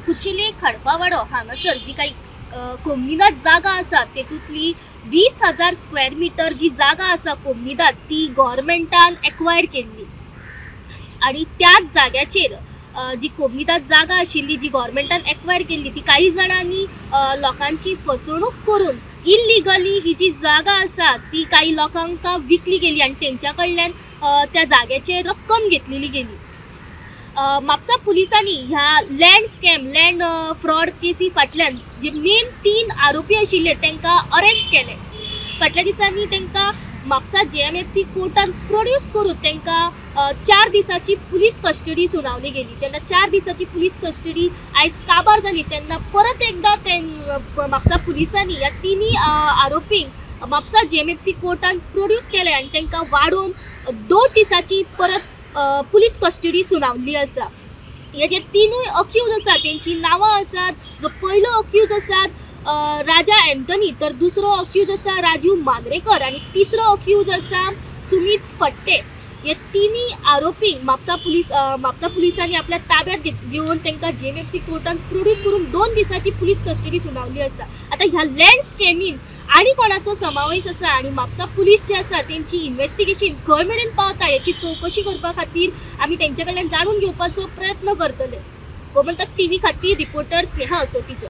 कुचिले खडपावाडो हांगासर जी काही कोमनीदाद जागा आसा तेतूंतली 20,000 स्क्वेअर मीटर जी जागा आसा कोमनीदाद ती गव्हर्मेंटान एक्वायर केल्ली आणि त्याच जाग्याचेर जी कोमनीदाद जागा आशिल्ली जी गव्हर्मेंटान एक्वायर केल्ली ती काही जाणांनी लोकांची फसवणूक करून इल्लिगली ही जी जागा आसा ती काही लोकांक विकली गेली आणि तेंच्या कडल्यान त्या जाग्याचेर रक्कम घेतलेली गेली। म्हापसा पुलिसांनी ह्या लँड स्कॅम लँड फ्रॉड केसी फाटल्यान जे मेन 3 आरोपी आशिल्ले तांकां अरेस्ट केले। फाटल्या दिसांनी तांकां म्हापसा JMFC कोर्टान प्रोड्यूस करून तांकां 4 दिसाची पुलीस कस्टडी सुनावली गेली। जेन्ना 4 दिसाची पुलीस कस्टडी आयज काबार जाली तेन्ना परत एकदा म्हापसा पुलिसांनी ह्या 3 आरोपींक म्हापसा JMFC कोर्टान प्रोड्यूस केले आणि तांकां वाडोवन 2 दिसाची परत पुलीस कस्टडी सुनावली आसा। हे जे 3 अक्यूज आसा तेंची नांवां आसात। जो पयलो अक्यूज आसा राजा एंटनी, तर दुसरो अक्यूज आसा राजू मांद्रेकर आणि तिसरो अक्यूज आसा सुमित फट्टे। हे 3 आरोपी म्हापसा पुलिसांनी आपल्या ताब्यात घेऊन तांकां JMFC कोर्टान प्रोड्यूस करून 2 दिसाची पुलीस कस्टडी सुनावली आसा। आता ह्या लँड स्कॅमीन आणि कोणाचो समावेश आसा आणि म्हापसा पुलीस जे आसा तेंची इन्व्हेस्टिगेशन खंय मेरेन पावता याची चौकशी करपा खातीर आमी तेंच्या कडल्यान जाणून घेवपाचो प्रयत्न करतले। गोमंतक TV खातीर रिपोर्टर स्नेहा असोटी।